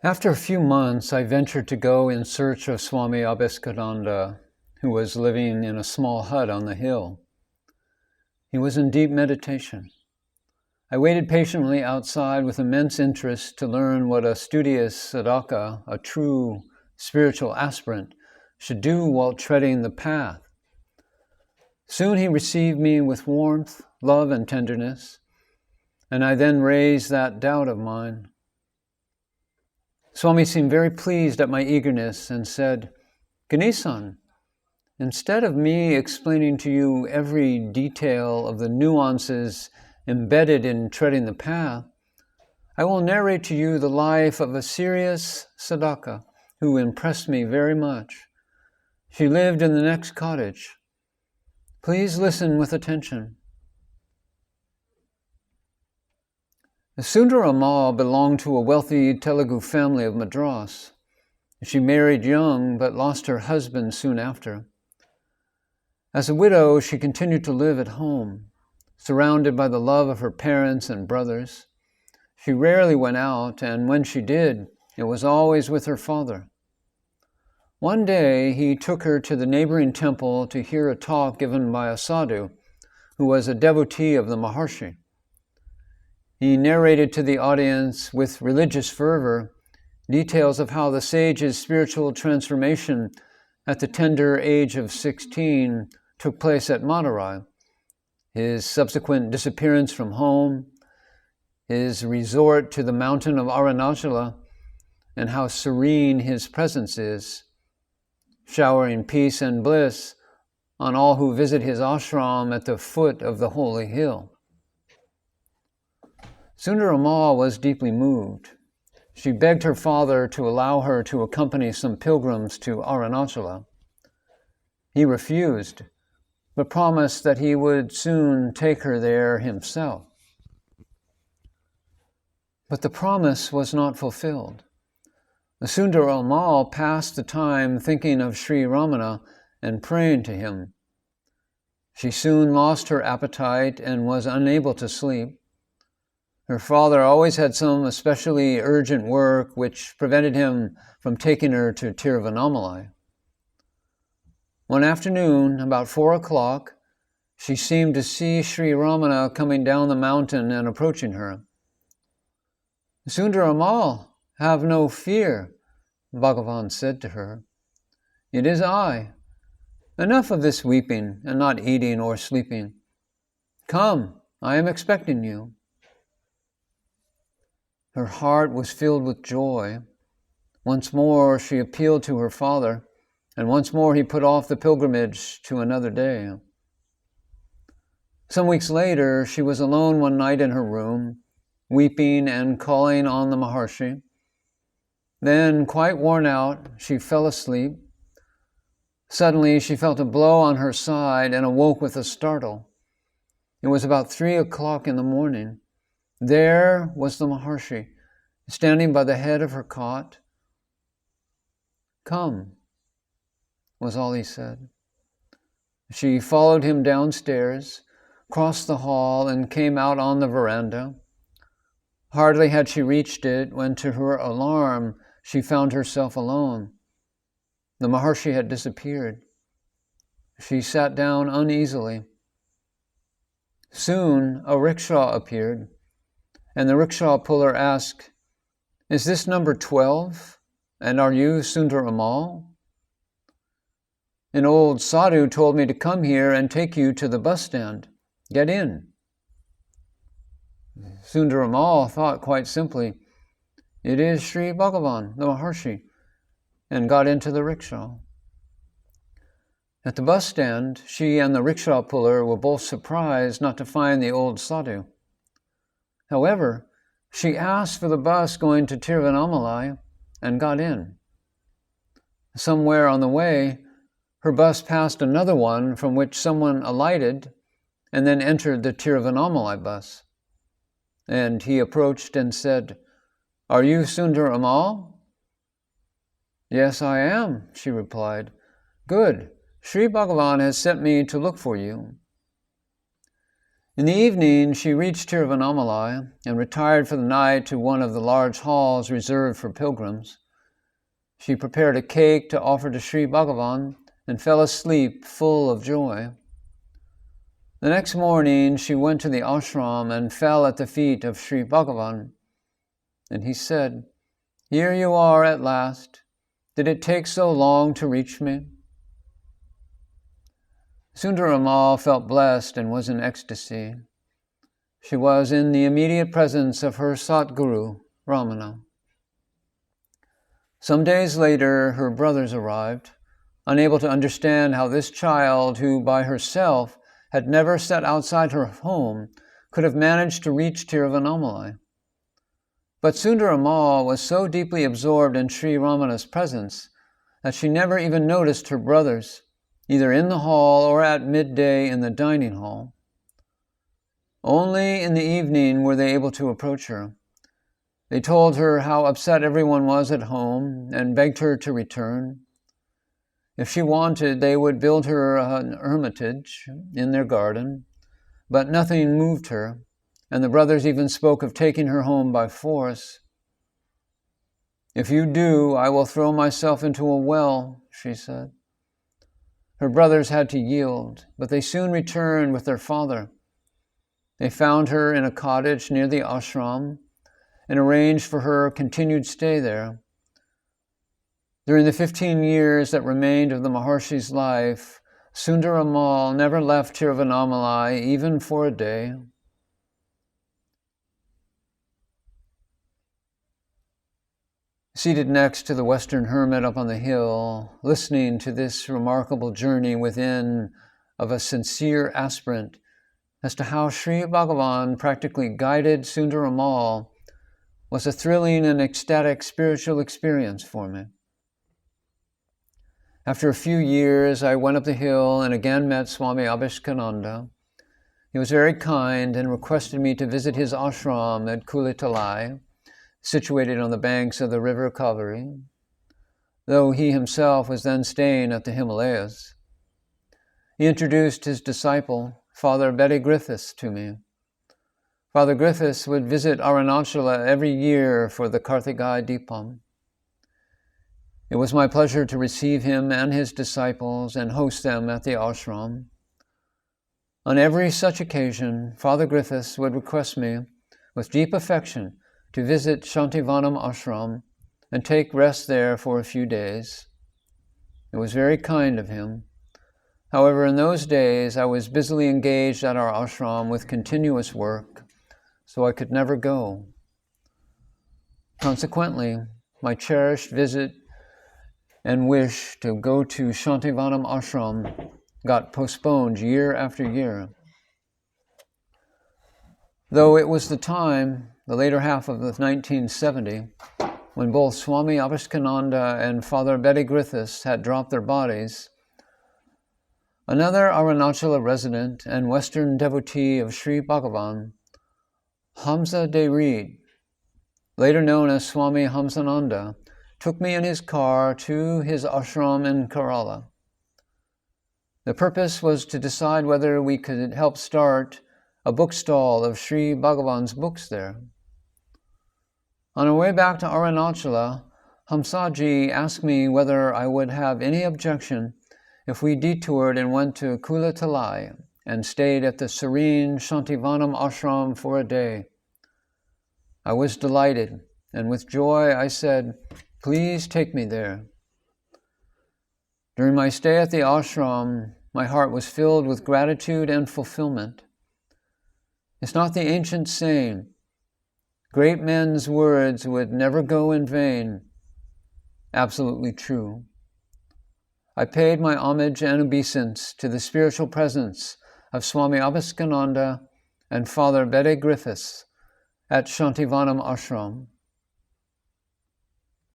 After a few months, I ventured to go in search of Swami Abhishiktananda, who was living in a small hut on the hill. He was in deep meditation. I waited patiently outside with immense interest to learn what a studious sadhaka, a true spiritual aspirant, should do while treading the path. Soon he received me with warmth, love, and tenderness, and I then raised that doubt of mine. Swami seemed very pleased at my eagerness and said, "Ganesan, instead of me explaining to you every detail of the nuances embedded in treading the path, I will narrate to you the life of a serious sadhaka who impressed me very much. She lived in the next cottage. Please listen with attention." Sundara Amma belonged to a wealthy Telugu family of Madras. She married young but lost her husband soon after. As a widow, she continued to live at home, surrounded by the love of her parents and brothers. She rarely went out, and when she did, it was always with her father. One day, he took her to the neighboring temple to hear a talk given by a sadhu, who was a devotee of the Maharshi. He narrated to the audience with religious fervor details of how the sage's spiritual transformation at the tender age of 16 took place at Madurai, his subsequent disappearance from home, his resort to the mountain of Arunachala, and how serene his presence is, showering peace and bliss on all who visit his ashram at the foot of the holy hill. Sundara Amma was deeply moved. She begged her father to allow her to accompany some pilgrims to Arunachala. He refused, but promised that he would soon take her there himself. But the promise was not fulfilled. Sundara Amma passed the time thinking of Sri Ramana and praying to him. She soon lost her appetite and was unable to sleep. Her father always had some especially urgent work which prevented him from taking her to Tiruvannamalai. One afternoon, about 4 o'clock, she seemed to see Sri Ramana coming down the mountain and approaching her. "Sundara Amma, have no fear," Bhagavan said to her. "It is I. Enough of this weeping and not eating or sleeping. Come, I am expecting you." Her heart was filled with joy. Once more she appealed to her father, and once more he put off the pilgrimage to another day. Some weeks later, she was alone one night in her room, weeping and calling on the Maharshi. Then, quite worn out, she fell asleep. Suddenly, she felt a blow on her side and awoke with a startle. It was about 3 o'clock in the morning. There was the Maharshi, standing by the head of her cot. "Come," was all he said. She followed him downstairs, crossed the hall, and came out on the veranda. Hardly had she reached it when, to her alarm, she found herself alone. The Maharshi had disappeared. She sat down uneasily. Soon a rickshaw appeared, and the rickshaw puller asked, "Is this number 12? And are you Sundara Amma?" "An old sadhu told me to come here and take you to the bus stand. Get in." Sundara Amma thought quite simply, "It is Sri Bhagavan, the Maharshi," and got into the rickshaw. At the bus stand, she and the rickshaw puller were both surprised not to find the old sadhu. However, she asked for the bus going to Tiruvannamalai and got in. Somewhere on the way, her bus passed another one from which someone alighted and then entered the Tiruvannamalai bus. And he approached and said, "Are you Sundara Amma?" "Yes, I am," she replied. "Good. Sri Bhagavan has sent me to look for you." In the evening, she reached Tiruvannamalai and retired for the night to one of the large halls reserved for pilgrims. She prepared a cake to offer to Sri Bhagavan and fell asleep full of joy. The next morning, she went to the ashram and fell at the feet of Sri Bhagavan. And he said, "Here you are at last. Did it take so long to reach me?" Sundaramal felt blessed and was in ecstasy. She was in the immediate presence of her Satguru, Ramana. Some days later, her brothers arrived, unable to understand how this child, who by herself had never set outside her home, could have managed to reach Tiruvannamalai. But Sundaramal was so deeply absorbed in Sri Ramana's presence that she never even noticed her brothers, either in the hall or at midday in the dining hall. Only in the evening were they able to approach her. They told her how upset everyone was at home and begged her to return. If she wanted, they would build her an hermitage in their garden, but nothing moved her, and the brothers even spoke of taking her home by force. "If you do, I will throw myself into a well," she said. Her brothers had to yield, but they soon returned with their father. They found her in a cottage near the ashram and arranged for her continued stay there. During the 15 years that remained of the Maharshi's life, Sundaramal never left Tiruvannamalai even for a day. Seated next to the Western hermit up on the hill, listening to this remarkable journey within of a sincere aspirant as to how Sri Bhagavan practically guided Sundaramal, was a thrilling and ecstatic spiritual experience for me. After a few years, I went up the hill and again met Swami Abhishiktananda. He was very kind and requested me to visit his ashram at Kulitalai, situated on the banks of the river Kaveri, though he himself was then staying at the Himalayas. He introduced his disciple, Father Betty Griffiths, to me. Father Griffiths would visit Arunachala every year for the Kartigai Deepam. It was my pleasure to receive him and his disciples and host them at the ashram. On every such occasion, Father Griffiths would request me, with deep affection, to visit Shantivanam ashram and take rest there for a few days. It was very kind of him. However, in those days, I was busily engaged at our ashram with continuous work, so I could never go. Consequently, my cherished visit and wish to go to Shantivanam ashram got postponed year after year. Though it was the time, the later half of 1970, when both Swami Abhishiktananda and Father Betty Griffiths had dropped their bodies, another Arunachala resident and Western devotee of Sri Bhagavan, Hamza De Reed, later known as Swami Hamsananda, took me in his car to his ashram in Kerala. The purpose was to decide whether we could help start a bookstall of Sri Bhagavan's books there. On our way back to Arunachala, Hamsaji asked me whether I would have any objection if we detoured and went to Kulitalai and stayed at the serene Shantivanam ashram for a day. I was delighted, and with joy I said, "Please take me there." During my stay at the ashram, my heart was filled with gratitude and fulfillment. It's not the ancient saying, "Great men's words would never go in vain." Absolutely true. I paid my homage and obeisance to the spiritual presence of Swami Abhishiktananda and Father Betty Griffiths at Shantivanam ashram.